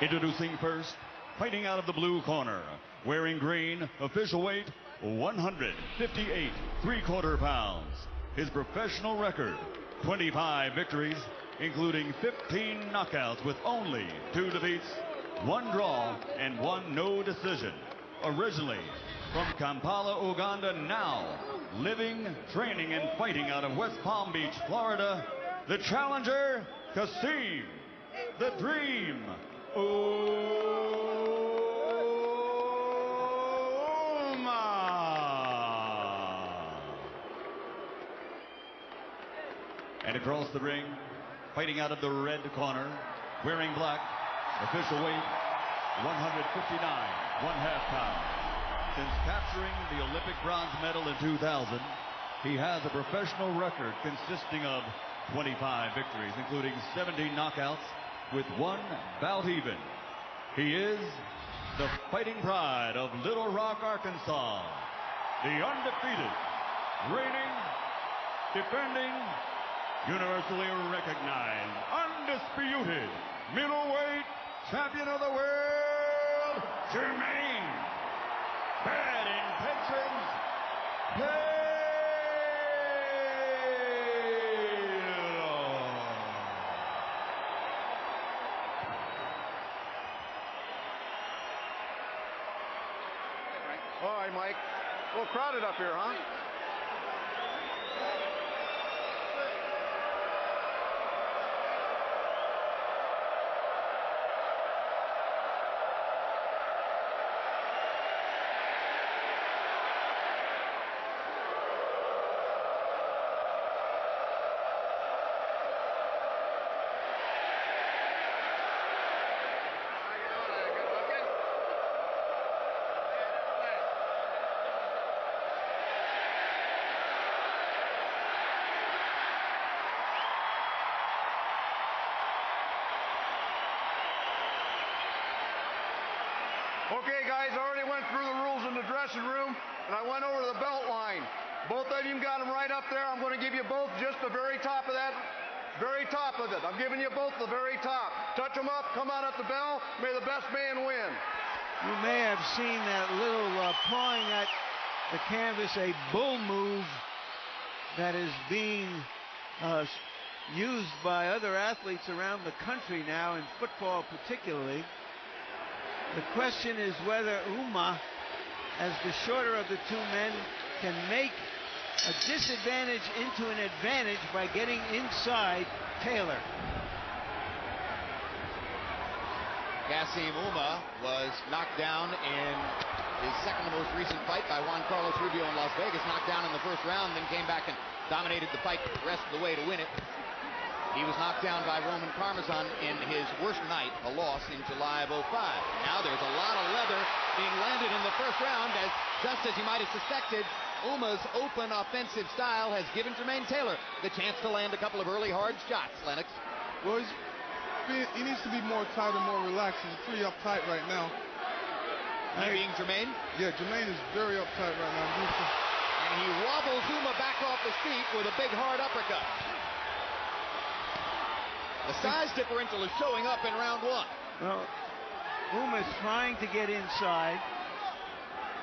Introducing first, fighting out of the blue corner, wearing green, official weight 158 3/4 pounds. His professional record, 25 victories, including 15 knockouts with only 2 defeats, 1 draw, and 1 no decision. Originally from Kampala, Uganda, now living, training, and fighting out of West Palm Beach, Florida, the challenger, Kassim, the Dream, Ouma. And across the ring, fighting out of the red corner, wearing black, official weight 159 1/2 pounds. Since capturing the Olympic bronze medal in 2000, he has a professional record consisting of 25 victories, including 70 knockouts with 1 bout even. He is the fighting pride of Little Rock, Arkansas, the undefeated, reigning, defending, universally recognized, undisputed middleweight champion of the world, Jermain Bad Intentions Taylor. All right, Mike. A little crowded up here, huh? Okay, guys, I already went through the rules in the dressing room, and I went over the belt line. Both of you got them right up there. I'm going to give you both just the very top of that, very top of it. I'm giving you both the very top. Touch them up, come out at the bell. May the best man win. You may have seen that little pawing at the canvas, a bull move that is being used by other athletes around the country now, in football particularly. The question is whether Ouma, as the shorter of the 2 men, can make a disadvantage into an advantage by getting inside Taylor. Kassim Ouma was knocked down in his second to most recent fight by Juan Carlos Rubio in Las Vegas. Knocked down in the first round, then came back and dominated the fight the rest of the way to win it. He was knocked down by Roman Parmesan in his worst night, a loss in July of 05. Now there's a lot of leather being landed in the first round, as just as you might have suspected, Ouma's open offensive style has given Jermain Taylor the chance to land a couple of early hard shots, Lennox. Well, he needs to be more tight and more relaxed. He's pretty uptight right now. He being Jermain? Yeah, Jermain is very uptight right now. And he wobbles Ouma back off his feet with a big hard uppercut. The size differential is showing up in round 1. Well, Ouma's trying to get inside.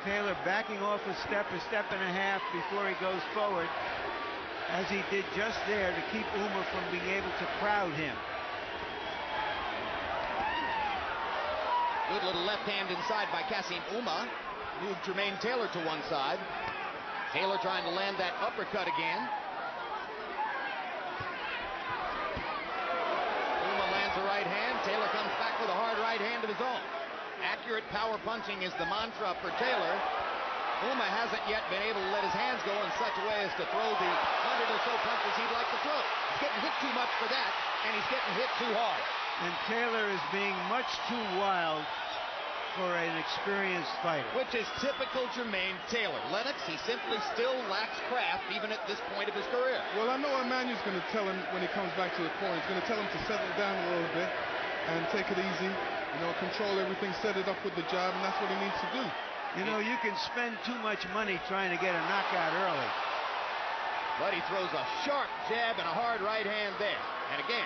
Taylor backing off a step and a half before he goes forward, as he did just there to keep Ouma from being able to crowd him. Good little left hand inside by Kassim Ouma. Moved Jermain Taylor to one side. Taylor trying to land that uppercut again. The right hand. Taylor comes back with a hard right hand of his own. Accurate power punching is the mantra for Taylor. Ouma hasn't yet been able to let his hands go in such a way as to throw the 100 or so punches he'd like to throw. He's getting hit too much for that, and he's getting hit too hard. And Taylor is being much too wild for an experienced fighter. Which is typical Jermain Taylor. Lennox, he simply still lacks craft even at this point of his career. Well, I know Emmanuel's going to tell him when he comes back to the corner. He's going to tell him to settle down a little bit and take it easy. You know, control everything, set it up with the jab, and that's what he needs to do. You know, you can spend too much money trying to get a knockout early. But he throws a sharp jab and a hard right hand there. And again,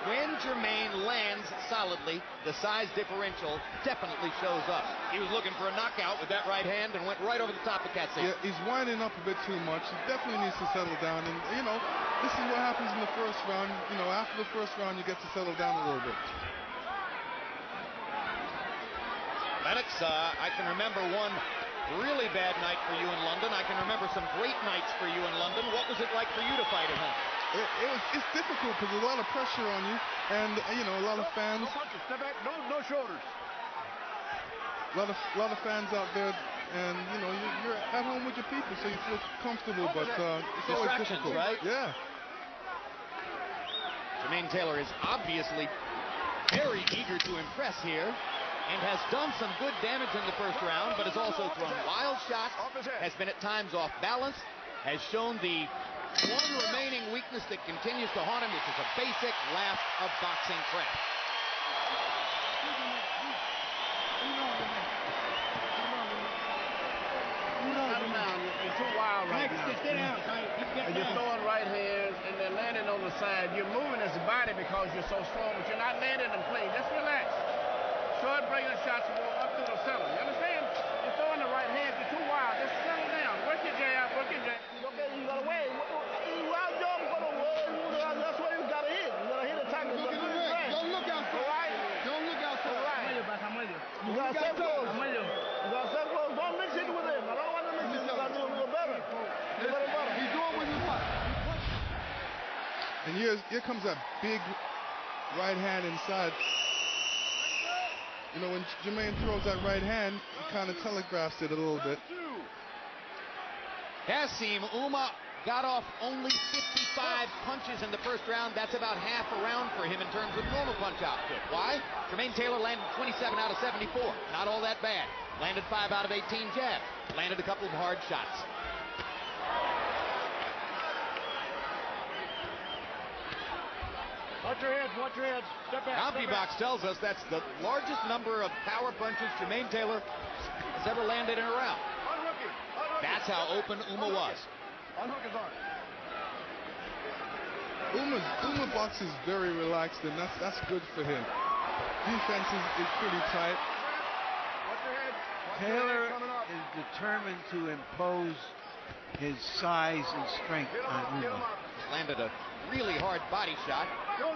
when Jermain lands solidly, the size differential definitely shows up. He was looking for a knockout with that right hand and went right over the top of Kassim. Yeah, he's winding up a bit too much. He definitely needs to settle down. And, you know, this is what happens in the first round. You know, after the first round, you get to settle down a little bit. Lennox, I can remember one really bad night for you in London. I can remember some great nights for you in London. What was it like for you to fight at home? It's difficult because there's a lot of pressure on you, and you know, a lot of fans. No punches, step back, no shoulders. A lot of fans out there, and you know, you're at home with your people, so you feel comfortable. But it's always difficult, right? Yeah. Jermain Taylor is obviously very eager to impress here, and has done some good damage in the first round, but has also thrown wild shots, has been at times off balance, has shown the one remaining weakness that continues to haunt him, which is a basic lack of boxing craft. You're too wild right now. Get down, And you're throwing right hands and they're landing on the side. You're moving his body because you're so strong, but you're not landing them clean. Just relax. Start bringing shots more up through the center. You understand? You're throwing the right hands. You're too wild. Just settle down. Work your jab. Work your jab. Okay, you got to wait. Wild jump for the word. That's what you got to hit. You got to hit the tackle. Look at the ring. Don't look outside. All right? Don't look outside. All right. I'm with you. You got to step close. I'm with you. You got to step close. Don't mix it with him. I don't want to mix it. You got to do a little better. He's doing what you want. And here comes that big right hand inside. You know, when Jermain throws that right hand, he kind of telegraphs it a little bit. Kassim Ouma got off only 55 punches in the first round. That's about half a round for him in terms of normal punch output. Why? Jermain Taylor landed 27 out of 74. Not all that bad. Landed 5 out of 18 jabs. Landed a couple of hard shots. Watch your head, watch your head. Step back. CompuBox tells us that's the largest number of power punches Jermain Taylor has ever landed in a round. Unhook him. That's how open Ouma was. Unhook his arm. Ouma boxes very relaxed, and that's good for him. Defense is pretty tight. Watch your head. Watch your Taylor head coming up. is determined to impose his size and strength Get him on up, get him Ouma. up. Landed a really hard body shot. No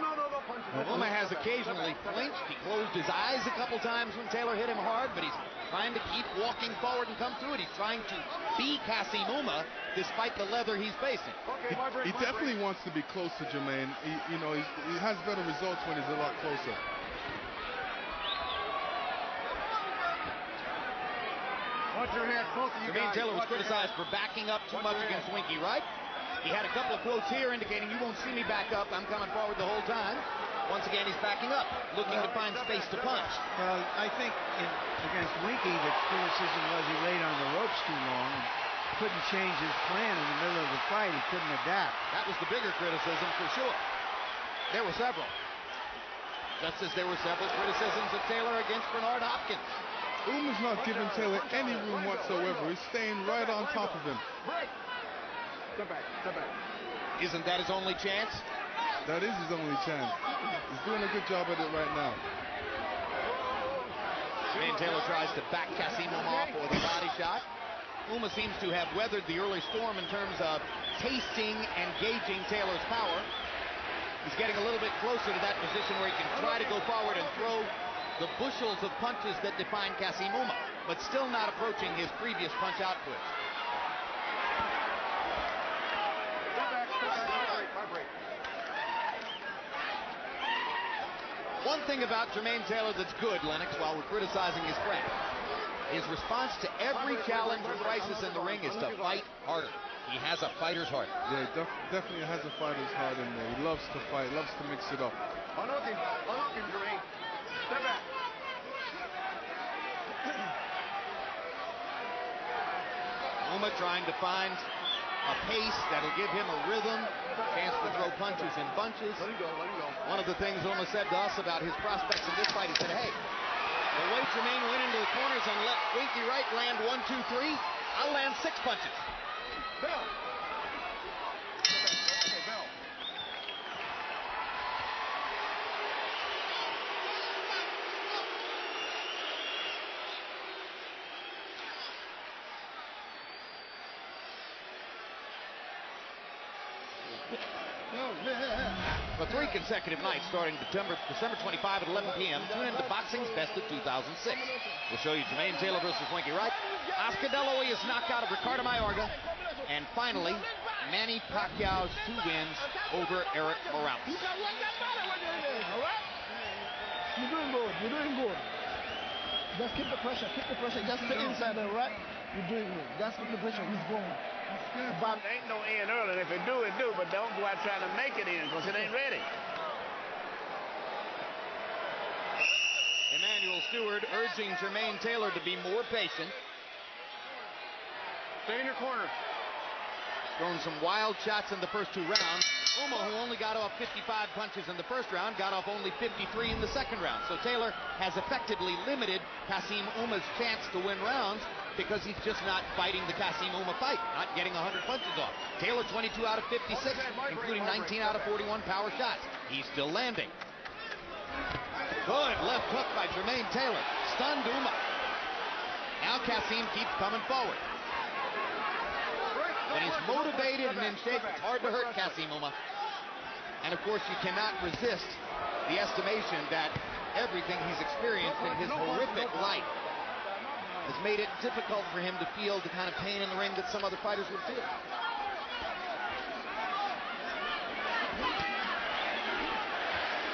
punches. Ouma has occasionally flinched. He closed his eyes a couple times when Taylor hit him hard, but he's trying to keep walking forward and come through it. He's trying to be Kassim Ouma despite the leather he's facing. Okay, my break, He definitely wants to be close to Jermain. He has better results when he's a lot closer. Watch your head, both of you Jermain guys. Taylor was Watch your criticized head. for backing up too Watch much your against head. Winky, right? He had a couple of quotes here indicating you won't see me back up. I'm coming forward the whole time. Once again, he's backing up, looking to find space to punch. Well, I think against Winky, the criticism was he laid on the ropes too long and couldn't change his plan in the middle of the fight. He couldn't adapt. That was the bigger criticism for sure. There were several. Just as there were several criticisms of Taylor against Bernard Hopkins. Ouma's not giving Taylor any room whatsoever. He's staying right on top of him. Break. Step back, step back. Isn't that his only chance? That is his only chance. He's doing a good job at it right now. Jermain Taylor tries to back Kassim Ouma off with a body shot. Ouma seems to have weathered the early storm in terms of tasting and gauging Taylor's power. He's getting a little bit closer to that position where he can try to go forward and throw the bushels of punches that define Kassim Ouma, but still not approaching his previous punch output. My break. One thing about Jermain Taylor that's good, Lennox, while we're criticizing his craft, his response to every challenge or crisis in the ring is to fight harder. He has a fighter's heart. Yeah, he definitely has a fighter's heart in there. He loves to fight, loves to mix it up. Unhook him, Jermain. Step back. Ouma trying to find a pace that'll give him a rhythm, chance to throw punches in bunches. Let him go. One of the things Ouma said to us about his prospects in this fight, he said, hey, the way Jermain went into the corners and let Winky Wright land 1, 2, 3, I'll land 6 punches. Bell. Okay, Bell. For 3 consecutive nights starting December 25 at 11 p.m., tune in to Boxing's Best of 2006. We'll show you Jermain Taylor versus Winky Wright, Oscar De La Hoya's knockout of Ricardo Mayorga, and finally, Manny Pacquiao's 2 wins over Eric Morales. You're doing good. You're doing good. Just keep the pressure. Keep the pressure. Just stay inside there, right? You're doing good. Just keep the pressure. He's going. But ain't no end early. If it do, it do. But don't go out trying to make it in because it ain't ready. Emanuel Stewart urging Jermain Taylor to be more patient. Stay in your corner. Thrown some wild shots in the first 2 rounds. Ouma, who only got off 55 punches in the first round, got off only 53 in the second round. So Taylor has effectively limited Kassim Ouma's chance to win rounds because he's just not fighting the Kassim Ouma fight, not getting 100 punches off. Taylor 22 out of 56, including 19 out of 41 power shots. He's still landing. Good left hook by Jermain Taylor. Stunned Ouma. Now Kassim keeps coming forward. When he's motivated and in shape, it's hard to hurt Kassim Ouma. And of course, you cannot resist the estimation that everything he's experienced in his horrific life has made it difficult for him to feel the kind of pain in the ring that some other fighters would feel.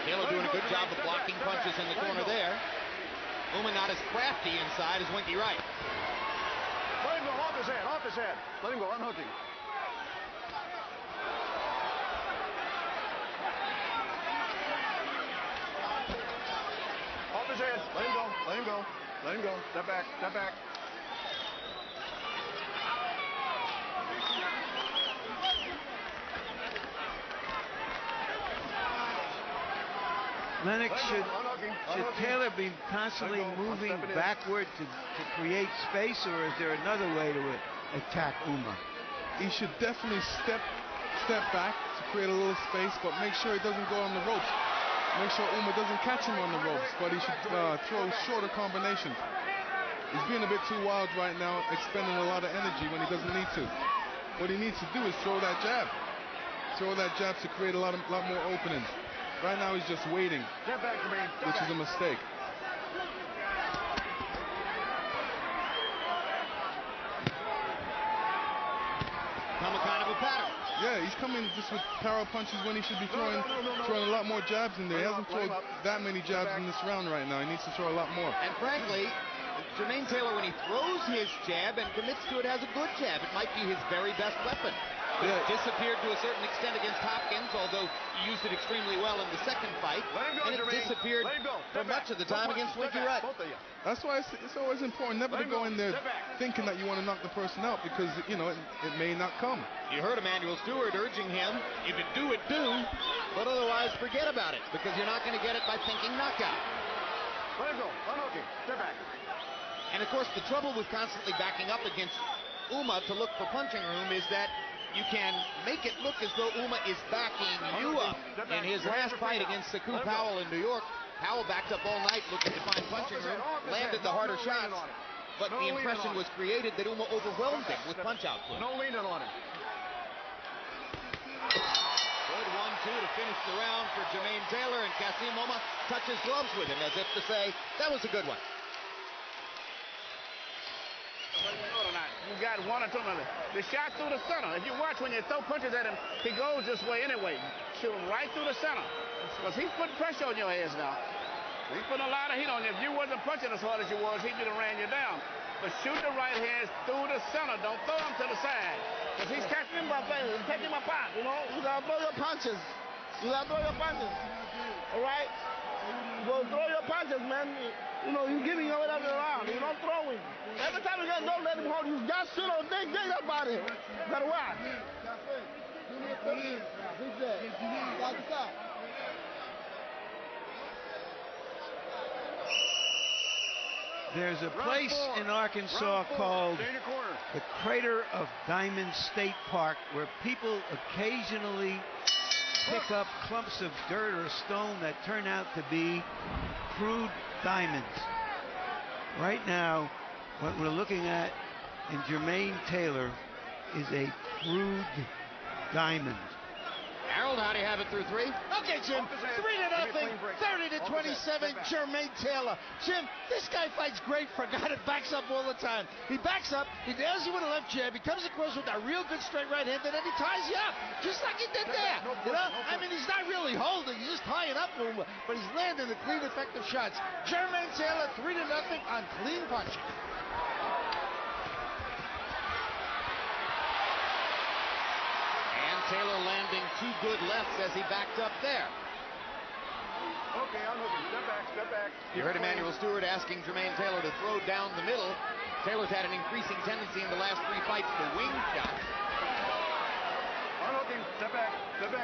Taylor doing a good job of blocking punches in the corner there. Ouma not as crafty inside as Winky Wright. Let him go off his head, off his head. Let him go, unhook him. Off his head. Let him go, let him go. Let him go. Step back, step back. Lennox, should Taylor be constantly moving backward to create space, or is there another way to attack Ouma? He should definitely step back to create a little space, but make sure he doesn't go on the ropes. Make sure Ouma doesn't catch him on the ropes, but he should throw shorter combinations. He's being a bit too wild right now, expending a lot of energy when he doesn't need to. What he needs to do is throw that jab. Throw that jab to create a lot more openings. Right now he's just waiting, which is a mistake. Come a kind of a pattern. Yeah, he's coming just with power punches when he should be throwing a lot more jabs in there. He hasn't thrown that many jabs in this round right now. He needs to throw a lot more. And frankly, Jermain Taylor, when he throws his jab and commits to it, has a good jab. It might be his very best weapon. It disappeared to a certain extent against Hopkins, although he used it extremely well in the second fight. And it disappeared for much of the time against Winky Wright. That's why it's always important never to go in there thinking that you want to knock the person out, because, you know, it may not come. You heard Emanuel Stewart urging him, if it do, it do, but otherwise forget about it, because you're not going to get it by thinking knockout. Let him go. Unhook him. Step back. And of course, the trouble with constantly backing up against Ouma to look for punching room is that you can make it look as though Ouma is backing you up. In his last fight against Saku Powell in New York, Powell backed up all night looking to find punching room, landed the harder shots, but the impression was created that Ouma overwhelmed him with punch output. No leaning on him. Good 1-2 to finish the round for Jermain Taylor, and Kassim Ouma touches gloves with him as if to say, that was a good one. You got one or two of them. The shot through the center. If you watch when you throw punches at him, he goes this way anyway. Shoot him right through the center. Because he's putting pressure on your heads now. He's putting a lot of heat on you. If you wasn't punching as hard as you was, he could have ran you down. But shoot the right hands through the center. Don't throw them to the side. Because he's catching him by face. He's taking him apart, you know. You gotta throw your punches. You gotta throw your punches. All right? Go throw your punches, man. You know, you're giving away that around. You're not throwing. Every time you get, don't let him hold you. Just, you know, think that body. You gotta watch. There's a place in Arkansas called the Crater of Diamond State Park where people occasionally pick up clumps of dirt or stone that turn out to be crude diamonds. Right now, what we're looking at in Jermain Taylor is a crude diamond. Harold, how do you have it through 3? Okay, Jim. 3-0, 30-27, Jermain Taylor. Jim, this guy fights great for a guy that backs up all the time. He backs up, he nails you with a left jab, he comes across with a real good straight right hand, and then he ties you up, just like he did there. You know, I mean, he's not really holding, he's just tying up Ouma, but he's landing the clean, effective shots. Jermain Taylor, 3-0 on clean punching. Taylor landing 2 good lefts as he backed up there. Okay, I'm looking. Step back, step back. You heard Emmanuel Stewart asking Jermain Taylor to throw down the middle. Taylor's had an increasing tendency in the last 3 fights to wing shots. I'm looking. Step back,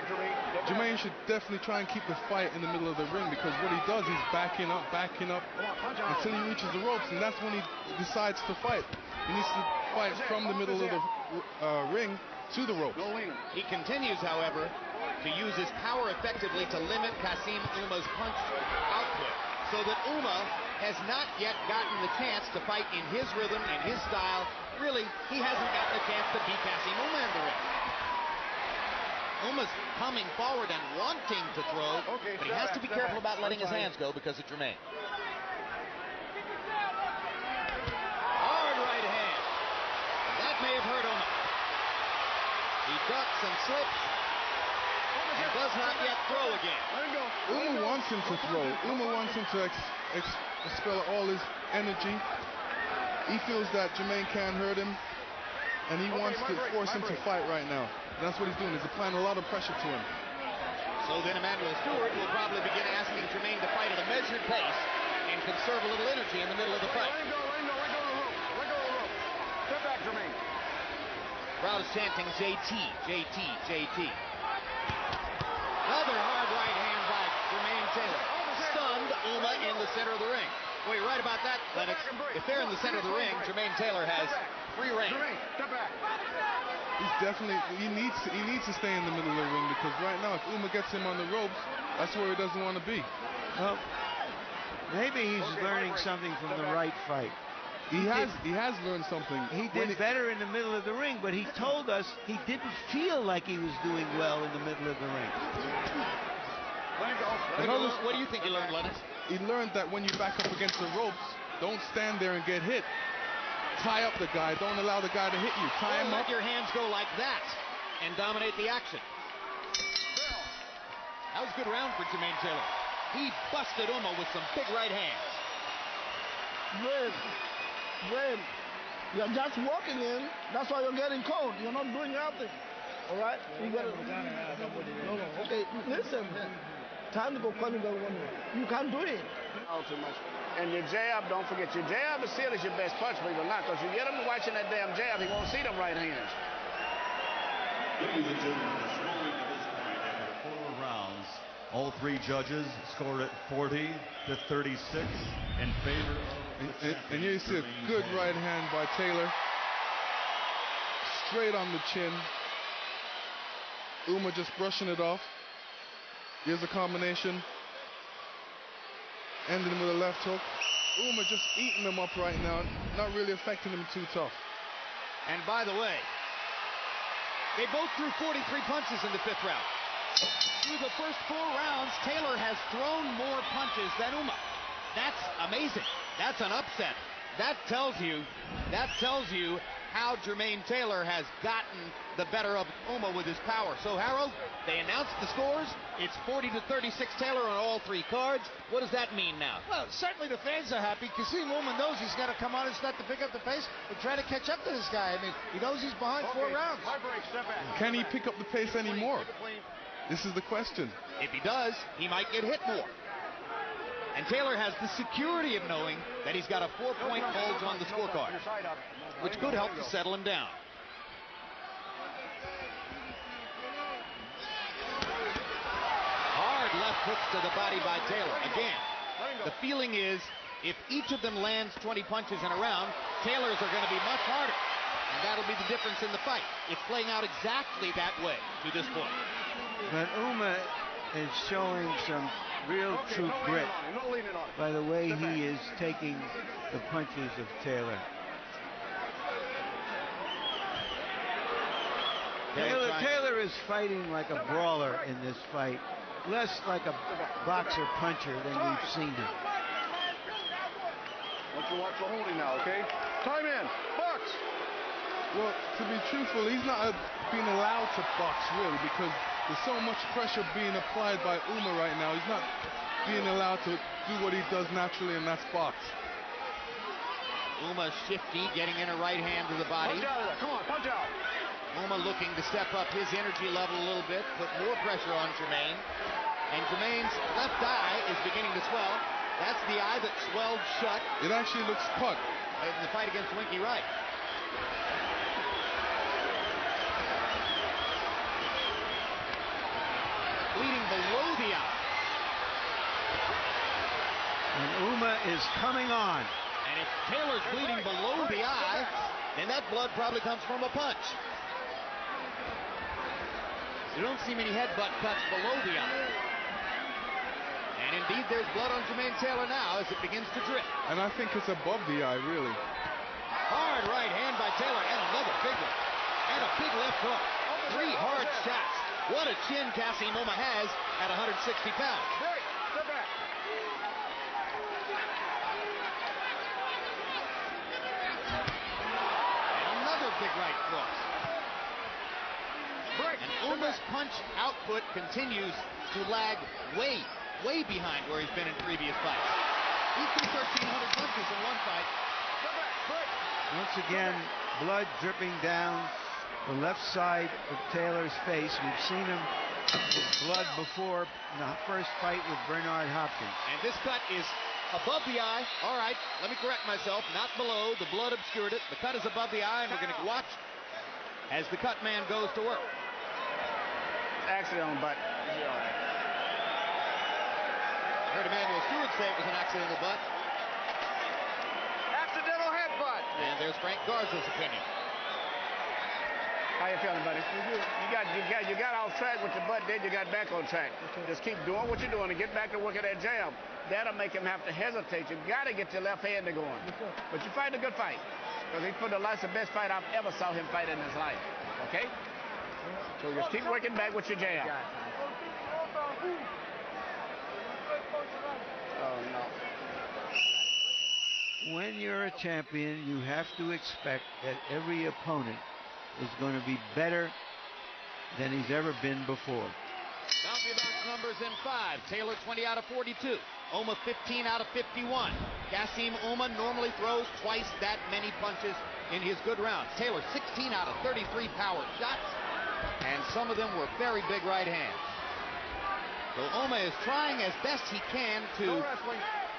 Jermain. Jermain should definitely try and keep the fight in the middle of the ring, because what he does, he's backing up until he reaches the ropes, and that's when he decides to fight. He needs to fight from the middle of the ring to the ropes. He continues, however, to use his power effectively to limit Kassim Ouma's punch output, so that Ouma has not yet gotten the chance to fight in his rhythm, in his style. Really, he hasn't gotten a chance to beat Kassim Ouma in the ring. Ouma's coming forward and wanting to throw, but he has to be careful about letting his hands go because of Jermain. Hard right hand. That may have hurt Ouma. He ducks and slips and does not yet throw again. Ouma wants him to throw. Ouma wants him to expel all his energy. He feels that Jermain can't hurt him, and he wants to force him to fight right now. That's what he's doing. He's applying a lot of pressure to him. So then Emmanuel Stewart will probably begin asking Jermain to fight at a measured pace and conserve a little energy in the middle of the fight. Let go of the rope. Step back, Jermain. Crowd is chanting JT, JT, JT. Another hard right hand by Jermain Taylor. Stunned Ouma in the center of the ring. Well, you're right about that, Lennox. If they're in the center of the ring, Jermain Taylor has free reign. Jermain, step back. He's definitely, he needs to stay in the middle of the ring, because right now, if Ouma gets him on the ropes, that's where he doesn't want to be. Well, maybe he's learning something from the right fight. He has learned something. He did better in the middle of the ring, but he told us he didn't feel like he was doing well in the middle of the ring. What do you think he learned, Lennox? He learned that when you back up against the ropes, don't stand there and get hit. Tie up the guy. Don't allow the guy to hit you. Tie him up. Let your hands go like that and dominate the action. That was a good round for Jermain Taylor. He busted Ouma with some big right hands. Brain, you're just walking in. That's why you're getting cold. You're not doing nothing. All right? You gotta, no. Okay, listen. Time to go. You can't do it. All too much. And your jab, don't forget, your jab is still your best punch, believe it or not, because you get him to watching that damn jab, he won't see them right hands. Ladies and gentlemen, the scoring at this point after 4 rounds, all 3 judges scored at 40-36 in favor of and here you see a good right hand by Taylor. Straight on the chin. Ouma just brushing it off. Here's a combination. Ending with a left hook. Ouma just eating him up right now. Not really affecting him too tough. And by the way, they both threw 43 punches in the 5th round. Through the first 4 rounds, Taylor has thrown more punches than Ouma. That's amazing. That's an upset. That tells you how Jermain Taylor has gotten the better of Ouma with his power. So, Harold, they announced the scores. It's 40-36 Taylor on all 3 cards. What does that mean now? Well, certainly the fans are happy. Kassim Ouma knows he's got to come on and start to pick up the pace and try to catch up to this guy. I mean, he knows he's behind 4 rounds. Can he pick up the pace anymore? This is the question. If he does, he might get hit more. And Taylor has the security of knowing that he's got a 4-point bulge on the scorecard, which could help to settle him down. Hard left hooks to the body by Taylor. Again, the feeling is if each of them lands 20 punches in a round, Taylor's are going to be much harder. And that'll be the difference in the fight. It's playing out exactly that way to this point. But Ouma is showing some real true grit by the way he is taking the punches of Taylor. Taylor is fighting like a brawler in this fight, less like a boxer-puncher than we've seen him. Want you watch the holding now, okay? Time in. Box. Well, to be truthful, he's not being allowed to box, really, because there's so much pressure being applied by Ouma right now. He's not being allowed to do what he does naturally, and that's box. Ouma shifty, getting in a right hand to the body. Punch out of there. Come on, punch out. Ouma looking to step up his energy level a little bit, put more pressure on Jermain. And Jermain's left eye is beginning to swell. That's the eye that swelled shut. It actually looks cut. In the fight against Winky Wright. Bleeding below the eye. And Ouma is coming on. And if Taylor's bleeding below the eye, then that blood probably comes from a punch. You don't see many headbutt cuts below the eye. And indeed, there's blood on Jermain Taylor now as it begins to drip. And I think it's above the eye, really. Hard right hand by Taylor, and another big one. And a big left hook. 3 hard shots. What a chin Kassim Ouma has at 160 pounds. Break. Step back. And another big right cross. Break. And Ouma's punch output continues to lag way behind where he's been in previous fights. He threw 1,300 punches in one fight. Step back. Break. Once again, blood dripping down the left side of Taylor's face. We've seen him with blood before in the first fight with Bernard Hopkins. And this cut is above the eye. All right, let me correct myself. Not below. The blood obscured it. The cut is above the eye, and we're going to watch as the cut man goes to work. Accident on butt. I heard Emmanuel Stewart say it was an accidental butt. Accidental headbutt. And there's Frank Garza's opinion. How you feeling, buddy? You got off track with your butt, then you got back on track. Just keep doing what you're doing and get back to work at that jam. That'll make him have to hesitate. You got to get your left hand to going. But you're fighting a good fight. Because he's put the best fight I've ever saw him fight in his life. Okay? So just keep working back with your jam. Oh, no. When you're a champion, you have to expect that every opponent is going to be better than he's ever been before. Bounty box numbers in 5. Taylor 20 out of 42. Ouma 15 out of 51. Kassim Ouma normally throws twice that many punches in his good rounds. Taylor 16 out of 33 power shots, and some of them were very big right hands. So Ouma is trying as best he can to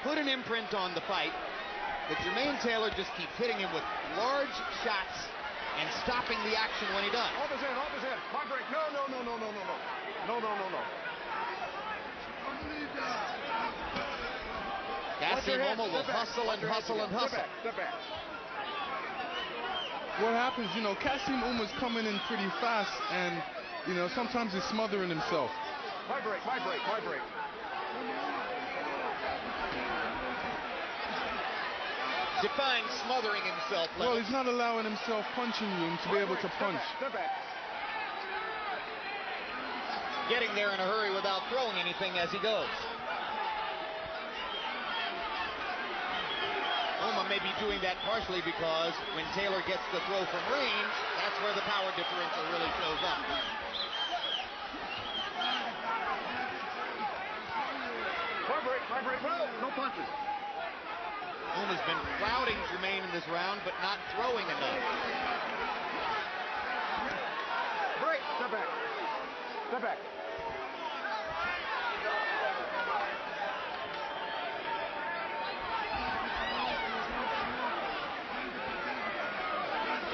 put an imprint on the fight, but Jermain Taylor just keeps hitting him with large shots and stopping the action when he does. Off his head, off his head. My break. No. Kassim Ouma will hustle and hustle and hustle. Step back. What happens, Kassim Ouma's coming in pretty fast, and, sometimes he's smothering himself. My break. Define smothering himself. Well, he's not allowing himself punching room to be able to punch. Step back. Getting there in a hurry without throwing anything as he goes. Ouma may be doing that partially because when Taylor gets the throw from range, that's where the power differential really shows up. My break. No punches. Ouma's been crowding Jermain in this round, but not throwing enough. Break. Step back.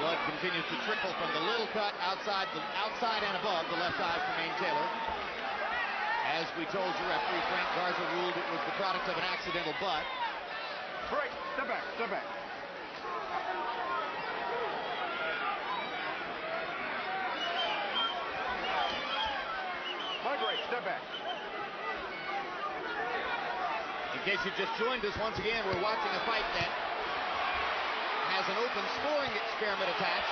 Blood continues to trickle from the little cut outside and above the left eye of Jermain Taylor. As we told you, referee Frank Garza ruled it was the product of an accidental butt. Break. Step back. My break. Step back. In case you've just joined us, once again, we're watching a fight that has an open scoring experiment attached.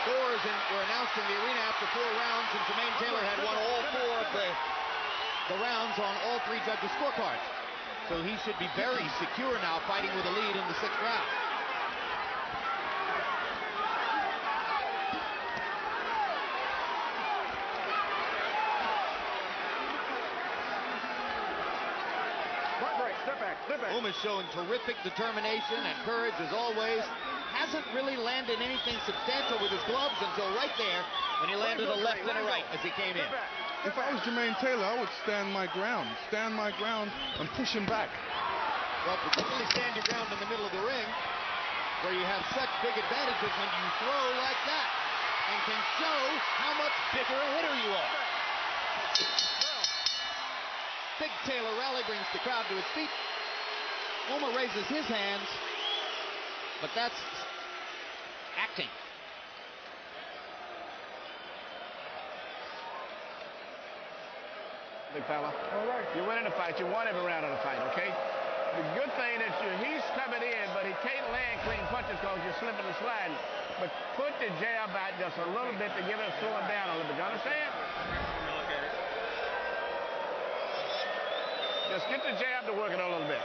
scores were announced in the arena after 4 rounds, and Jermain Taylor had won all 4 of the rounds on all 3 judges' scorecards. So he should be very secure now, fighting with a lead in the 6th round. Ouma's showing terrific determination and courage as always. Hasn't really landed anything substantial with his gloves until right there when he landed a left and a right as he came in. If I was Jermain Taylor, I would stand my ground and push him back. Well, particularly stand your ground in the middle of the ring where you have such big advantages when you throw like that and can show how much bigger a hitter you are. Big Taylor rally brings the crowd to its feet. Ouma raises his hands, but that's acting. Big fella, you win in a fight. You won every round of the fight, okay? The good thing is he's coming in, but he can't land clean punches because you're slipping and sliding. But put the jab out just a little bit to give it, slow it down a little bit. You understand? Just get the jab to work it a little bit.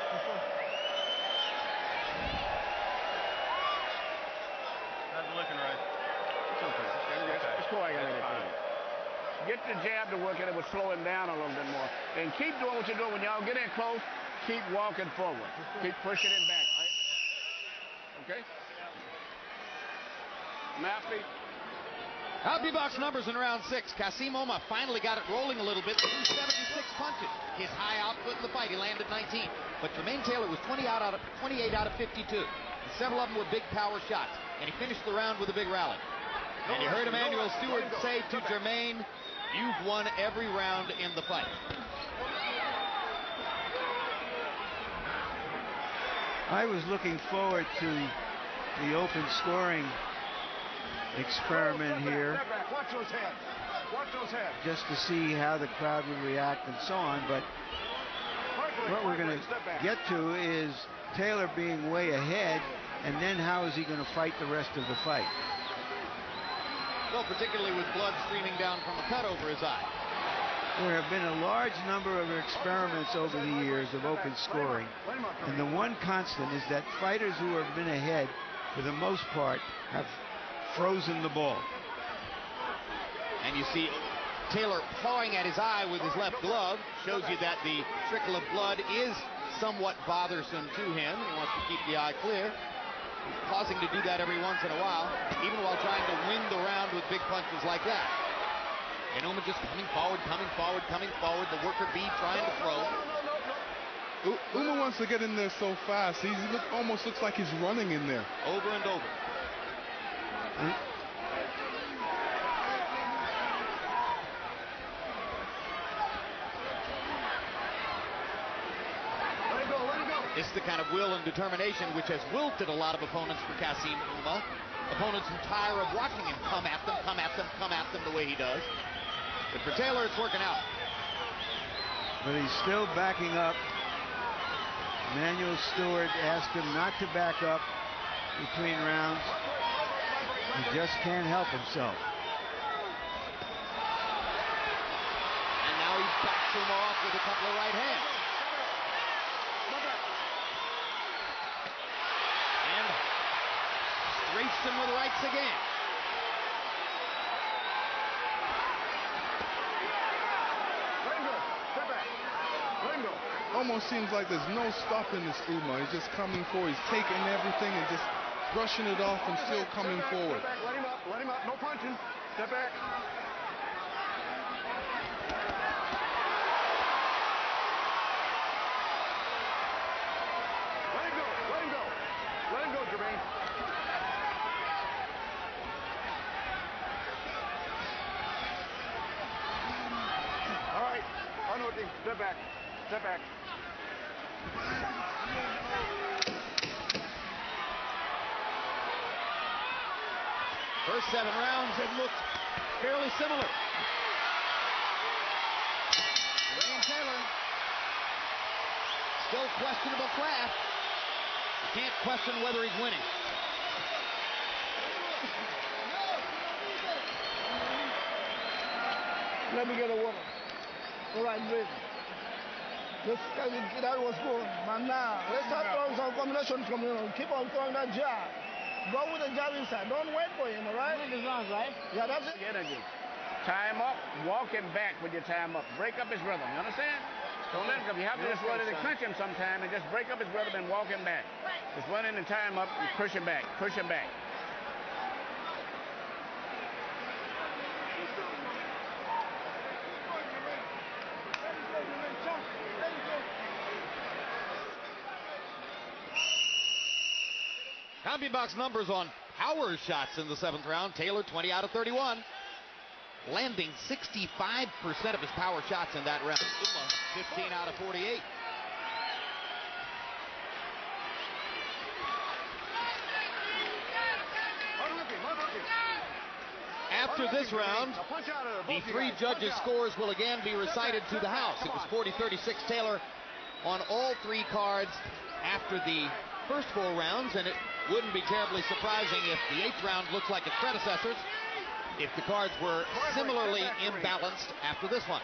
How's it looking, Ray? It's okay. It's cool. I got it. Get the jab to work it. It will slow him down a little bit more. And keep doing what you're doing. When y'all get in close, keep walking forward. Keep pushing him back. Okay? Mappy. Happy box numbers in round 6. Kassim Ouma finally got it rolling a little bit. 76 punches. His high output in the fight. He landed 19. But Jermain Taylor was 28 out of 52. And several of them were big power shots. And he finished the round with a big rally. And you heard Emmanuel Stewart say to Jermain, "You've won every round in the fight." I was looking forward to the open scoring experiment here, Watch those heads. Watch those heads. just to see how the crowd would react and so on. But what we're going to get to is Taylor being way ahead, and then how is he going to fight the rest of the fight? Well, particularly with blood streaming down from a cut over his eye. There have been a large number of experiments over the years of open scoring, and the one constant is that fighters who have been ahead, for the most part, have frozen the ball. And you see Taylor pawing at his eye with his left glove. Shows you that the trickle of blood is somewhat bothersome to him. He wants to keep the eye clear. He's pausing to do that every once in a while, even while trying to win the round with big punches like that. And Ouma just coming forward, the worker bee trying to throw. Ouma wants to get in there so fast. He almost looks like he's running in there. Over and over. It's the kind of will and determination which has wilted a lot of opponents for Kassim Ouma. Opponents who tire of watching him come at them the way he does. But for Taylor, it's working out. But he's still backing up. Emmanuel Stewart asked him not to back up between rounds. He just can't help himself. And now he backs him off with a couple of right hands. And strafes him with rights again. Almost seems like there's no stopping this Ouma. He's just coming forward. He's taking everything and just brushing it off and still coming forward. Let him up, no punching. Step back. Let him go, Jermain. All right, I know what you. Step back. First 7 rounds have looked fairly similar. Jermain Taylor, still questionable class. You can't question whether he's winning. Let me get a water. All right, drink. That was cool. But now, let's start throwing some combinations. Keep on throwing that jab. Go with the jab inside. Don't wait for him, all right? Right? Yeah, that's it. Energy. Tie him up, walk him back when you tie him up. Break up his rhythm, you understand? Don't let him go. You have to just run in and clinch him sometime and just break up his rhythm and walk him back. Just run in and tie him up and push him back. Push him back. CompuBox numbers on power shots in the 7th round. Taylor 20 out of 31. Landing 65% of his power shots in that round. 15 out of 48. After this round, the 3 judges' scores will again be recited to the house. It was 40-36 Taylor on all 3 cards after the first 4 rounds, and it wouldn't be terribly surprising if the 8th round looks like its predecessors, if the cards were similarly imbalanced after this one.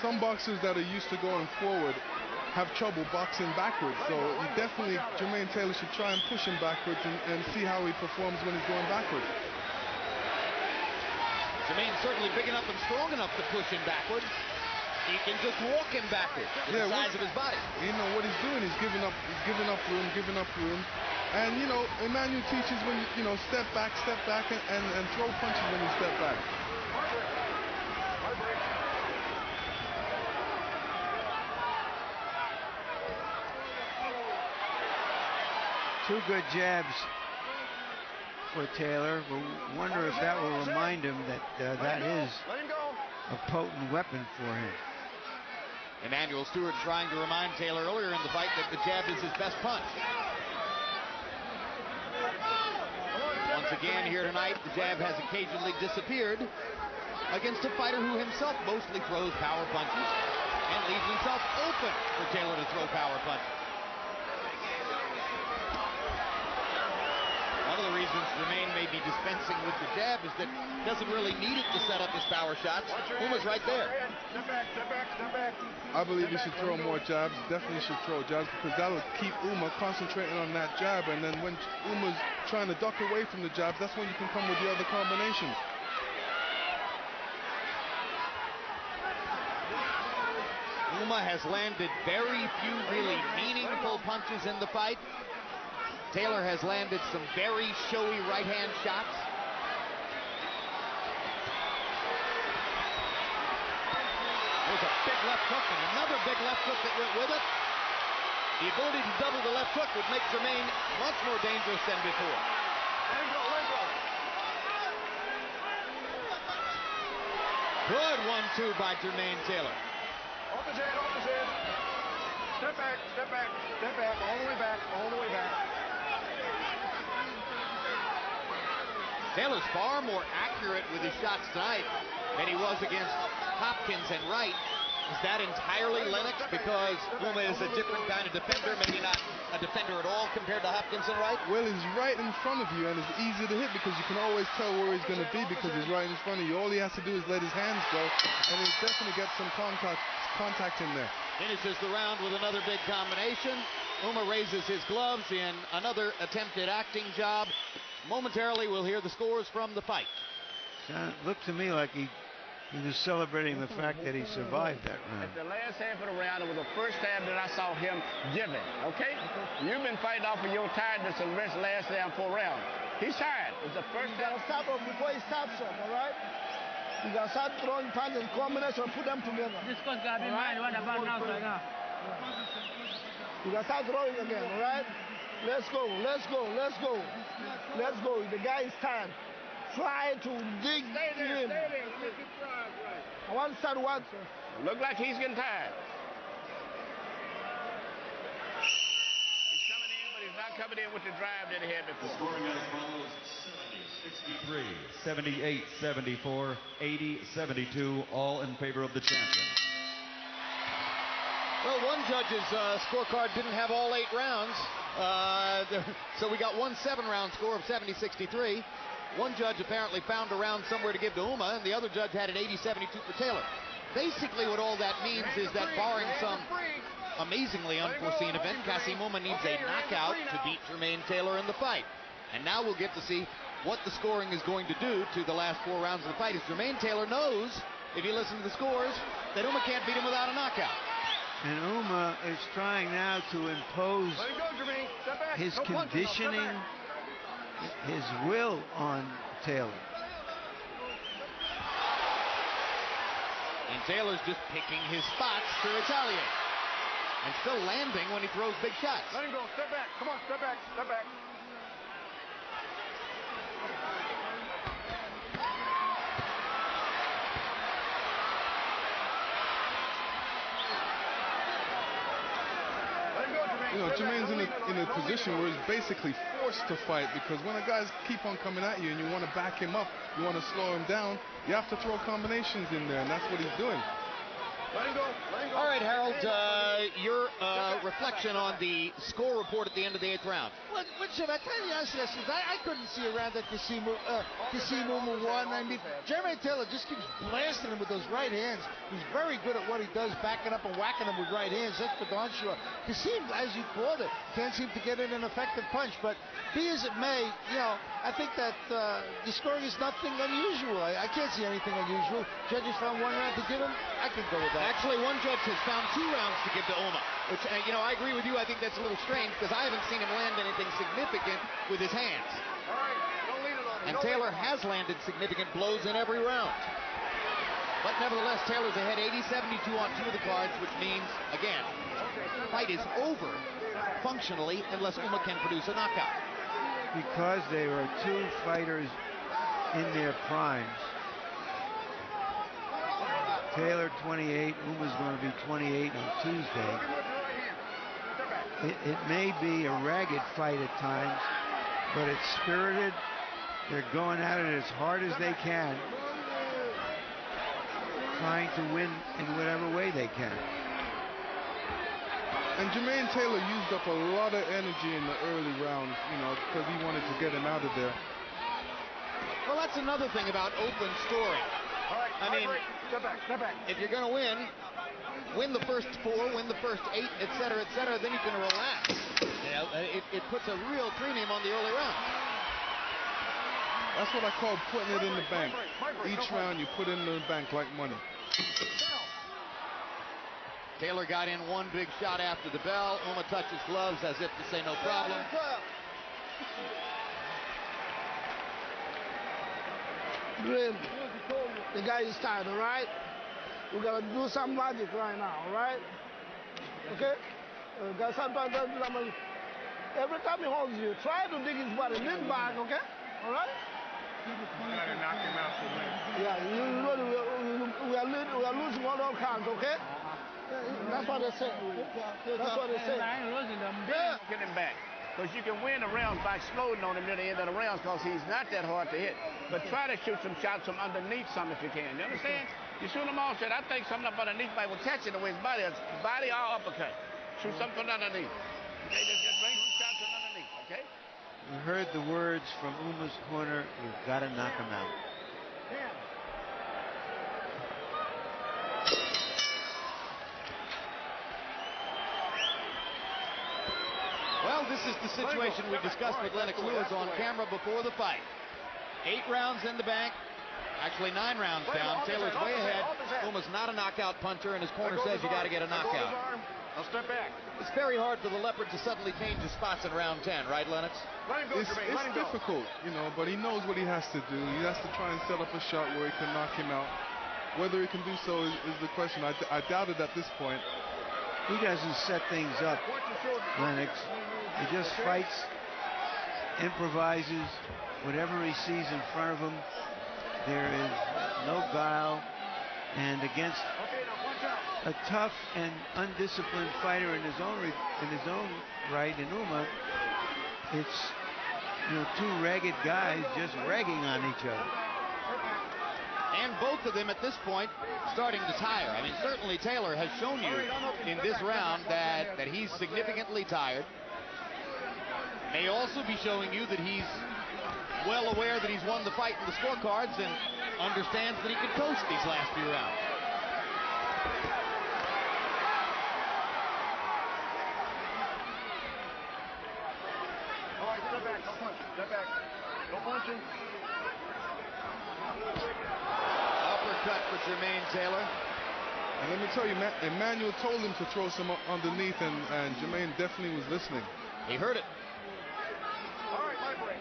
Some boxers that are used to going forward have trouble boxing backwards, so definitely Jermain Taylor should try and push him backwards and see how he performs when he's going backwards. Jermain's certainly big enough and strong enough to push him backwards. He can just walk him backwards with the size of his body. You know what he's doing? He's giving up room. And you know, Emmanuel teaches when step back, and throw punches when you step back. Two good jabs for Taylor. We'll wonder if that will remind him that that is a potent weapon for him. Emmanuel Stewart trying to remind Taylor earlier in the fight that the jab is his best punch. Once again here tonight, the jab has occasionally disappeared against a fighter who himself mostly throws power punches and leaves himself open for Taylor to throw power punches. One of the reasons Jermain may be dispensing with the jab is that he doesn't really need it to set up his power shots. Ouma's right there. Step back. I believe he should throw more jabs. Definitely should throw jabs because that'll keep Ouma concentrating on that jab. And then when Ouma's trying to duck away from the jabs, that's when you can come with the other combinations. Ouma has landed very few really meaningful punches in the fight. Taylor has landed some very showy right-hand shots. There's a big left hook and another big left hook that went with it. The ability to double the left hook would make Jermain much more dangerous than before. Good 1-2 by Jermain Taylor. Off his head. Step back. All the way back. Taylor's far more accurate with his shots tonight than he was against Hopkins and Wright. Is that entirely Lennox because Ouma is a different kind of defender, maybe not a defender at all compared to Hopkins and Wright? Well, he's right in front of you and it's easy to hit because you can always tell where he's going to be because he's right in front of you. All he has to do is let his hands go and he'll definitely get some contact in there. Finishes the round with another big combination. Ouma raises his gloves in another attempted acting job. Momentarily, we'll hear the scores from the fight. Looked to me like he was celebrating the fact that he survived that round. At the last half of the round, it was the first time that I saw him giving, okay? You've been fighting off of your tiredness and rest last down 4 rounds. He's tired. It's the first time. Stop him before he starts up, all right? You got to start throwing punches, combination, put them together. This coach got to be mine. What about now, sir? You got to start throwing again, all right? Let's go. The guy is tired. Try to dig in. Stay there. Keep your eyes right. I want to start what? Look like he's getting tired. He's coming in, but he's not coming in with the drive that he had before. Scoring as follows: 70-63, 78-74, 80-72, all in favor of the champion. Well, one judge's scorecard didn't have all 8 rounds, so we got one 7-round score of 70-63. One judge apparently found a round somewhere to give to Ouma, and the other judge had it 80-72 for Taylor. Basically, what all that means is that barring some amazingly unforeseen event, Kassim Ouma needs a knockout to beat Jermain Taylor in the fight. And now we'll get to see what the scoring is going to do to the last 4 rounds of the fight, as Jermain Taylor knows, if you listen to the scores, that Ouma can't beat him without a knockout. And Ouma is trying now to impose his conditioning, his will on Taylor. And Taylor's just picking his spots to retaliate. And still landing when he throws big shots. Let him go. Step back. Come on, step back. Step back. You know, Jermain's in a position where he's basically forced to fight, because when the guys keep on coming at you and you want to back him up, you want to slow him down, you have to throw combinations in there, and that's what he's doing. Let him go. Let him go. All right, Harold, your reflection on the score report at the end of the 8th round. Well, Jim, I tell you honestly, I couldn't see a round that Kassim Ouma won. I mean, Jermain Taylor just keeps blasting him with those right hands. He's very good at what he does, backing up and whacking him with right hands. That's for darn sure. Kassim, as you called it, can't seem to get in an effective punch. But be as it may, you know, I think that the scoring is nothing unusual. I can't see anything unusual. Judges found 1 round to give him. I can go with that. Actually, one judge has found 2 rounds to give to Ouma, which, you know, I agree with you. I think that's a little strange, because I haven't seen him land anything significant with his hands. All right, don't lean it on him. And Taylor has landed significant blows in every round. But nevertheless, Taylor's ahead 80-72 on 2 of the cards, which means, again, the fight is over functionally unless Ouma can produce a knockout. Because they were 2 fighters in their primes. Taylor 28, Ouma's going to be 28 on Tuesday. It may be a ragged fight at times, but it's spirited. They're going at it as hard as they can, trying to win in whatever way they can. And Jermain Taylor used up a lot of energy in the early rounds, you know, because he wanted to get him out of there. Well, that's another thing about open scoring. I mean, if you're going to win the first 4, win the first 8, etc., then you can relax. You know, it puts a real premium on the early round. That's what I call putting it in the bank. Each round you put it in the bank like money. Taylor got in 1 big shot after the bell. Ouma touches gloves as if to say no problem. Dream, the guy is tired, all right? We gotta do some magic right now, all right? Okay? Sometimes every time he holds you, try to dig his body, lean back, okay? All right? You gotta knock him out to win. Yeah, you know we are losing all kinds, okay? That's what they say. That's what they say. Yeah. Get him back. Because you can win the rounds by exploding on him near the end of the rounds, because he's not that hard to hit. But try to shoot some shots from underneath some if you can. You understand? You shoot him off, I think something up underneath might will catch it the way his body is. Body or uppercut. Shoot something from underneath. Okay, just bring some shots from underneath, okay? You heard the words from Ouma's corner, you've got to knock him out. Well, this is the situation we discussed with Lennox Lewis on camera before the fight. 8 rounds in the bank. Actually, 9 rounds down. Taylor's way ahead. Ouma's not a knockout puncher, and his corner says you got to get a knockout. I'll step back. It's very hard for the Leopard to suddenly change his spots in round 10, right, Lennox? Let him go, Jermain. Let him go. It's difficult, you know, but he knows what he has to do. He has to try and set up a shot where he can knock him out. Whether he can do so is the question. I doubt it at this point. He doesn't set things up, Lennox. He just fights, improvises, whatever he sees in front of him. There is no guile, and against a tough and undisciplined fighter in his own right, in Ouma, it's, you know, 2 ragged guys just ragging on each other. And both of them at this point starting to tire. I mean, certainly Taylor has shown you in this round that he's significantly tired. May also be showing you that he's well aware that he's won the fight in the scorecards and understands that he could coast these last few rounds. All right, step back, no punching. Step back. No punching. Uppercut for Jermain Taylor. And let me tell you, Emmanuel told him to throw some underneath, and Jermain definitely was listening. He heard it. All right, my break.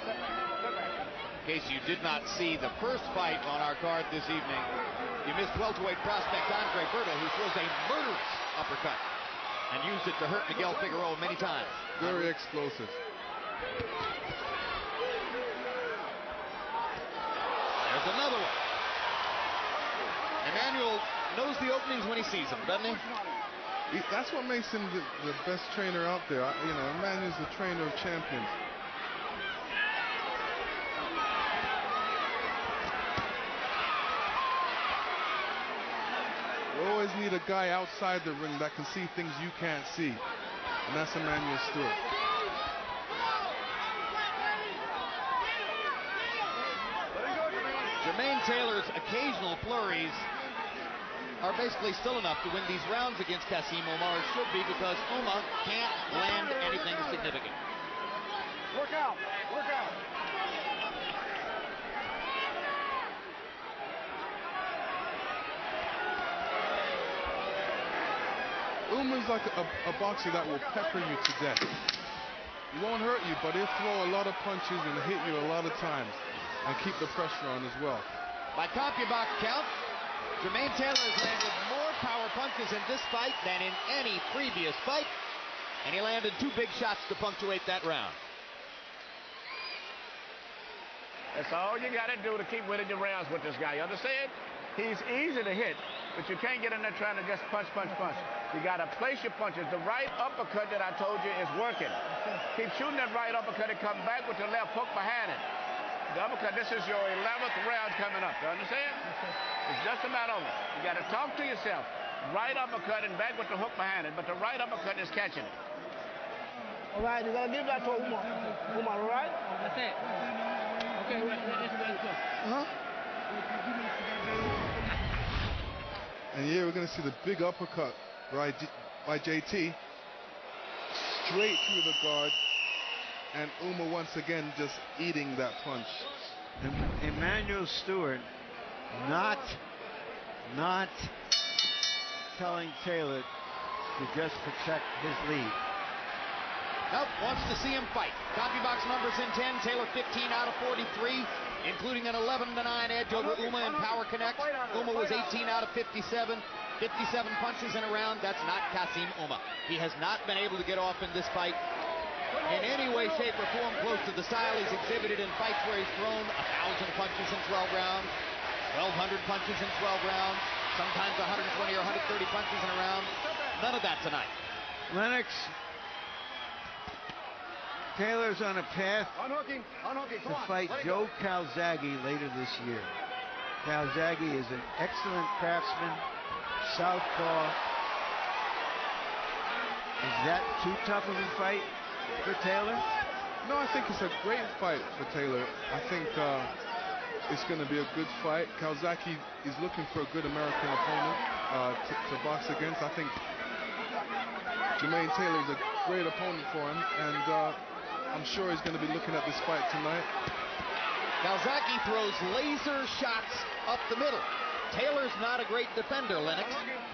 Step back, step back. In case you did not see the first fight on our card this evening, you missed welterweight prospect Andre Berta, who throws a murderous uppercut and used it to hurt Miguel Figueroa many times. Very explosive. There's another one. Emmanuel knows the openings when he sees them, doesn't he? That's what makes him the best trainer out there. You know, Emmanuel's the trainer of champions. You always need a guy outside the ring that can see things you can't see. And that's Emmanuel Stewart. Jermain Taylor's occasional flurries are basically still enough to win these rounds against Kassim Ouma, or should be, because Ouma can't land anything significant. Work out. Ouma's like a boxer that will pepper you to death. He won't hurt you, but he'll throw a lot of punches and hit you a lot of times and keep the pressure on as well. By CompuBox count, Jermain Taylor has landed more power punches in this fight than in any previous fight, and he landed 2 big shots to punctuate that round. That's all you got to do to keep winning your rounds with this guy. You understand? He's easy to hit, but you can't get in there trying to just punch. You got to place your punches. The right uppercut that I told you is working. Keep shooting that right uppercut and come back with the left hook behind it. The uppercut, this is your 11th round coming up. You understand? It's just about over. You got to talk to yourself. Right uppercut and back with the hook behind it, but the right uppercut is catching it. All right, you got to give that to Ouma. Ouma, all right? That's it. Okay, let's go. And here we're going to see the big uppercut by JT. Straight through the guard. And Ouma once again just eating that punch. Emmanuel Stewart not telling Taylor to just protect his lead. Nope, wants to see him fight. CompuBox numbers in 10. Taylor 15 out of 43, including an 11-9 edge over Ouma in Power Connect. Ouma was 18 out of 57. 57 punches in a round. That's not Kassim Ouma. He has not been able to get off in this fight in any way, shape, or form close to the style he's exhibited in fights where he's thrown 1,000 punches in 12 rounds, 1,200 punches in 12 rounds, sometimes 120 or 130 punches in a round. None of that tonight. Lennox, Taylor's on a path to fight Joe Calzaghe later this year. Calzaghe is an excellent craftsman, southpaw. Is that too tough of a fight for Taylor? No, I think it's a great fight for Taylor. I think it's going to be a good fight. Calzaghe is looking for a good American opponent to box against. I think Jermain Taylor is a great opponent for him, and I'm sure he's going to be looking at this fight tonight. Calzaghe throws laser shots up the middle. Taylor's not a great defender, Lennox.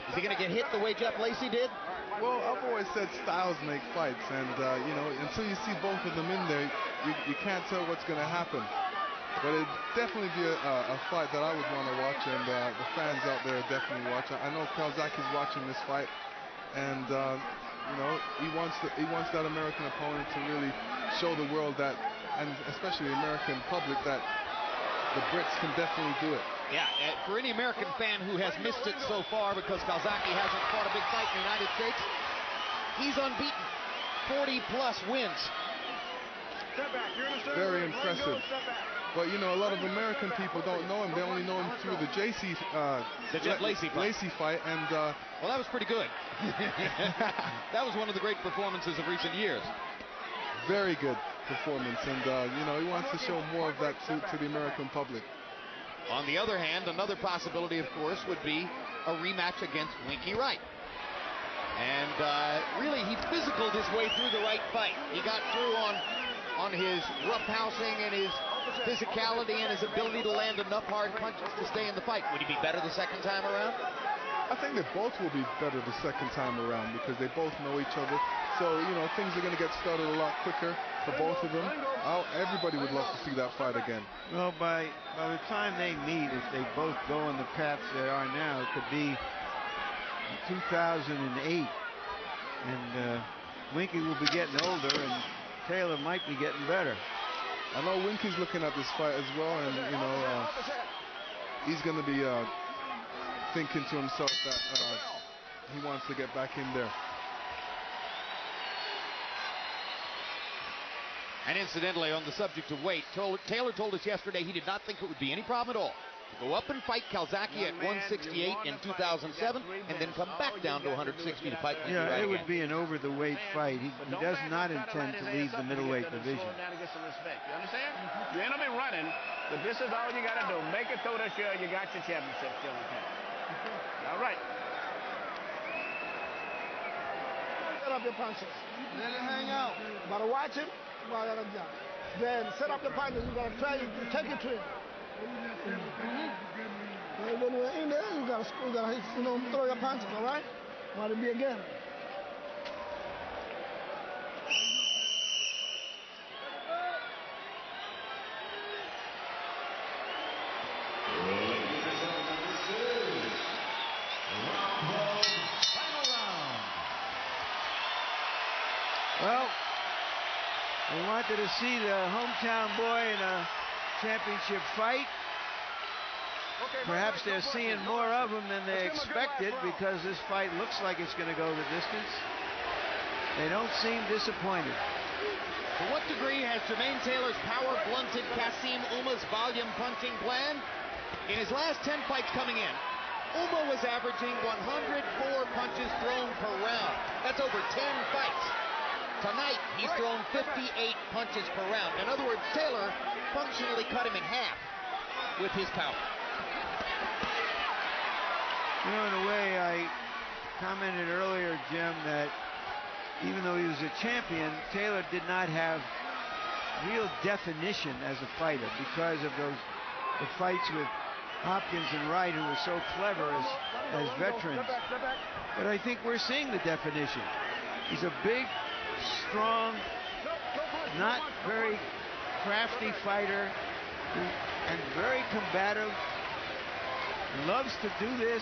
Is he going to get hit the way Jeff Lacey did? Well, I've always said styles make fights, and you know, until you see both of them in there, you can't tell what's going to happen. But it'd definitely be a fight that I would want to watch, and the fans out there definitely watch. I know Calzaghe's watching this fight, and you know, he wants that American opponent to really show the world that, and especially the American public, that the Brits can definitely do it. Yeah, for any American fan who has missed it so far because Calzaghe hasn't fought a big fight in the United States, he's unbeaten. 40-plus wins. Step back. You're in a circle. Very impressive. But, you know, a lot of American people don't know him. They only know him through the the Jeff Lacey fight. And well, that was pretty good. That was one of the great performances of recent years. Very good. performance, and he wants to show more of that to the American public. On the other hand, another possibility, of course, would be a rematch against Winky Wright. And really, he physicaled his way through the Wright fight. He got through on his roughhousing and his physicality and his ability to land enough hard punches to stay in the fight. Would he be better the second time around? I think they both will be better the second time around because they both know each other. So, things are going to get started a lot quicker for both of them. Everybody would love to see that fight again. Well, by the time they meet, if they both go on the path they are now, it could be 2008. And Winky will be getting older, and Taylor might be getting better. I know Winky's looking at this fight as well, and, he's going to be thinking to himself that he wants to get back in there. And incidentally, on the subject of weight, Taylor told us yesterday he did not think it would be any problem at all to go up and fight Calzaghe at 168 in 2007 and then come back down to 160 to fight Winky Wright it would again. be an over-the-weight fight. He does not intend to leave the middleweight division. You understand? You ain't gonna be running, but this is all you got to do. Make it through this year, you got your championship still intact. All right. Set up your punches. Let it hang out. You gotta watch him. Then set up your punches. You gotta try to take it to him. And when we're in there, you gotta throw your punches. All right? Want to be again. Well, we wanted to see the hometown boy in a championship fight. Perhaps they're seeing more of him than they expected because this fight looks like it's going to go the distance. They don't seem disappointed. To what degree has Jermain Taylor's power blunted Kassim Ouma's volume punching plan? In his last 10 fights coming in, Ouma was averaging 104 punches thrown per round. That's over 10 fights. Tonight, he's thrown 58 punches per round. In other words, Taylor functionally cut him in half with his power. In a way, I commented earlier, Jim, that even though he was a champion, Taylor did not have real definition as a fighter because of the fights with Hopkins and Wright, who were so clever as veterans. But I think we're seeing the definition. He's a big, strong, not very crafty fighter, and very combative. Loves to do this,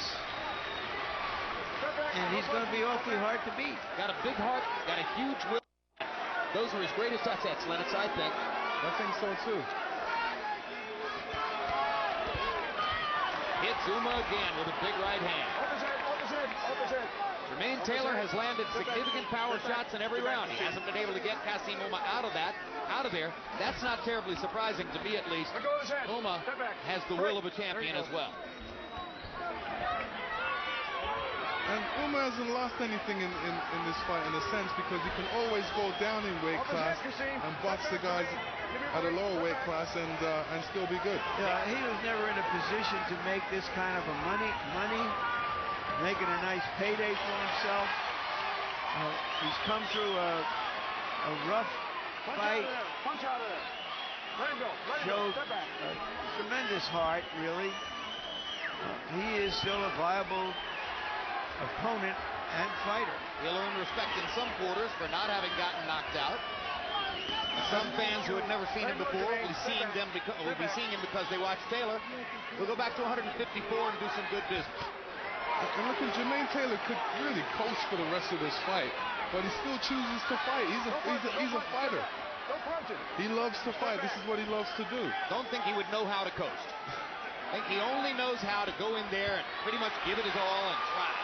and he's going to be awfully hard to beat. Got a big heart, got a huge will. Those are his greatest assets, Lennox, I think. I think so too. Hits Ouma again with a big right hand. Jermain Taylor has landed significant power shots in every round. He hasn't been able to get Kassim Ouma out of there. That's not terribly surprising to me, at least. Ouma has the will of a champion as well. And Ouma hasn't lost anything in this fight in a sense because he can always go down in weight class and box the guys at a lower weight class and still be good. Yeah, he was never in a position to make this kind of a money, making a nice payday for himself. He's come through a rough fight. Showed a tremendous heart, really. He is still a viable opponent and fighter. He'll earn respect in some quarters for not having gotten knocked out. Some fans who had never seen him before will be seeing him because they watched Taylor. We'll go back to 154 and do some good business. And look, Jermain Taylor could really coach for the rest of this fight, but he still chooses to fight. He's a fighter. He loves to fight. This is what he loves to do. Don't think he would know how to coach. I think he only knows how to go in there and pretty much give it his all and try.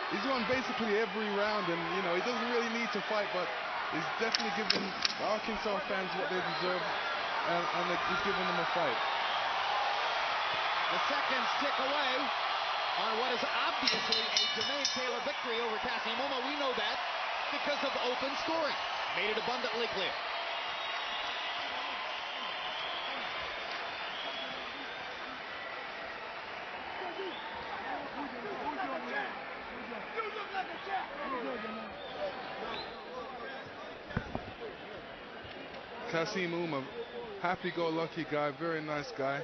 He's won basically every round, and he doesn't really need to fight, but he's definitely giving the Arkansas fans what they deserve, and he's giving them a fight. The seconds tick away on what is obviously a Jermain Taylor victory over Kassim Ouma. We know that because of open scoring. Made it abundantly clear. Kassim Ouma, happy-go-lucky guy, very nice guy.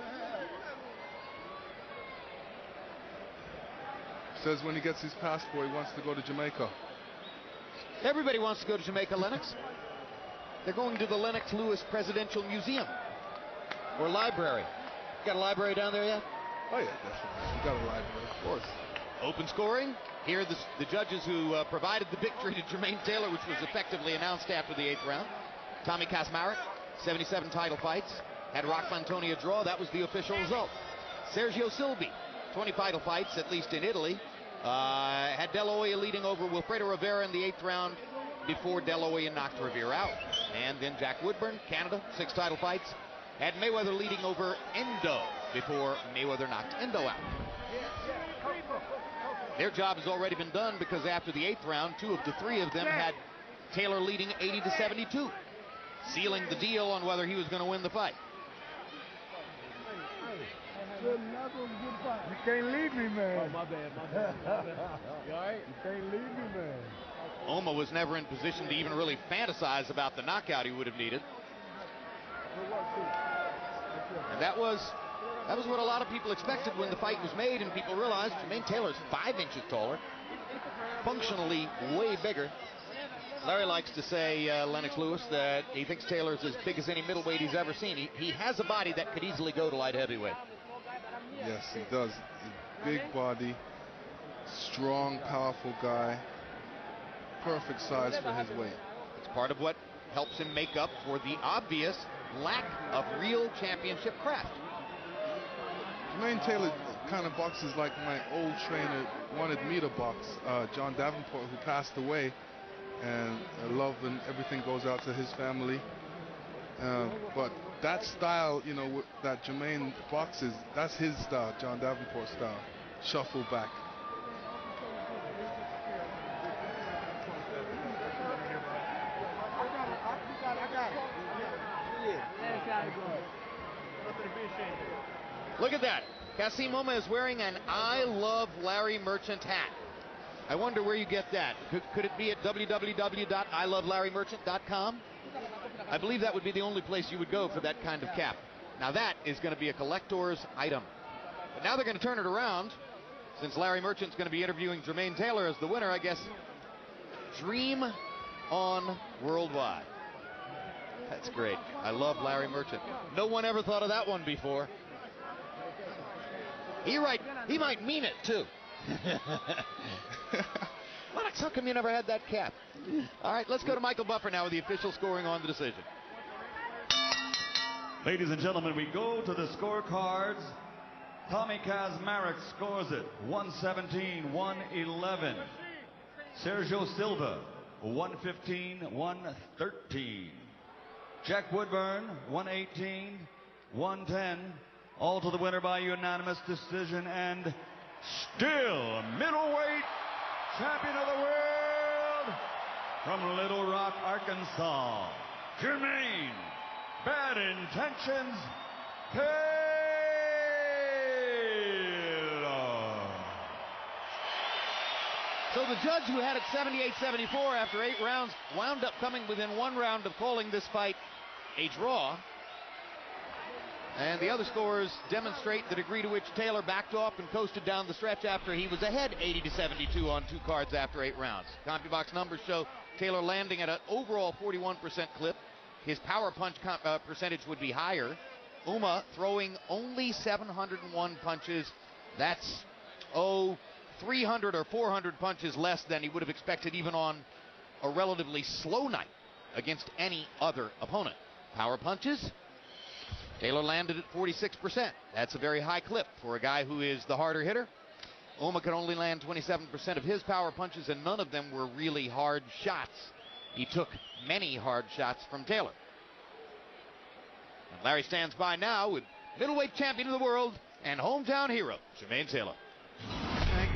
Says when he gets his passport, he wants to go to Jamaica. Everybody wants to go to Jamaica, Lennox. They're going to the Lennox Lewis Presidential Museum or library. Got a library down there yet? Oh yeah, definitely. We got a library, of course. Open scoring. Here are the judges who provided the victory to Jermain Taylor, which was effectively announced after the 8th round. Tommy Kaczmarek, 77 title fights. Had Rock Montoni draw. That was the official result. Sergio Silbi, 20 title fights, at least in Italy. Had De La Hoya leading over Wilfredo Rivera in the 8th round before De La Hoya knocked Rivera out. And then Jack Woodburn, Canada, 6 title fights. Had Mayweather leading over Endo before Mayweather knocked Endo out. Their job has already been done because after the 8th round, 2 of the 3 of them had Taylor leading 80-72, sealing the deal on whether he was going to win the fight. You can't leave me, man. Oh, my bad. You all right? You can't leave me, man. Ouma was never in position to even really fantasize about the knockout he would have needed. And that was what a lot of people expected when the fight was made, and people realized Jermain Taylor's 5 inches taller, functionally way bigger. Larry likes to say, Lennox Lewis, that he thinks Taylor's as big as any middleweight he's ever seen. He has a body that could easily go to light heavyweight. Yes, he does. Big body, strong, powerful guy. Perfect size for his weight. It's part of what helps him make up for the obvious lack of real championship craft. Jermain Taylor kind of boxes like my old trainer wanted me to box, John Davenport, who passed away. And love and everything goes out to his family. But that style, you know, that Jermain boxes, that's his style, John Davenport style. Shuffle back. Look at that. Kassim Ouma is wearing an I Love Larry Merchant hat. I wonder where you get that. Could it be at www.ilovelarrymerchant.com? I believe that would be the only place you would go for that kind of cap. Now that is going to be a collector's item. But now they're going to turn it around. Since Larry Merchant's going to be interviewing Jermain Taylor as the winner, I guess, Dream On Worldwide. That's great. I love Larry Merchant. No one ever thought of that one before. He might mean it, too. Lennox, how come you never had that cap? All right, let's go to Michael Buffer now with the official scoring on the decision. Ladies and gentlemen, we go to the scorecards. Tommy Kaczmarek scores it 117-111. Sergio Silva 115-113. Jack Woodburn 118-110. All to the winner by unanimous decision, and still middleweight champion of the world from Little Rock, Arkansas, Jermain Bad Intentions Taylor. So the judge who had it 78-74 after 8 rounds wound up coming within 1 round of calling this fight a draw. And the other scores demonstrate the degree to which Taylor backed off and coasted down the stretch after he was ahead 80-72 on 2 cards after 8 rounds. CompuBox numbers show Taylor landing at an overall 41% clip. His power punch percentage would be higher. Ouma throwing only 701 punches. That's, 300 or 400 punches less than he would have expected even on a relatively slow night against any other opponent. Power punches, Taylor landed at 46%. That's a very high clip for a guy who is the harder hitter. Ouma could only land 27% of his power punches, and none of them were really hard shots. He took many hard shots from Taylor. And Larry stands by now with middleweight champion of the world and hometown hero, Jermain Taylor.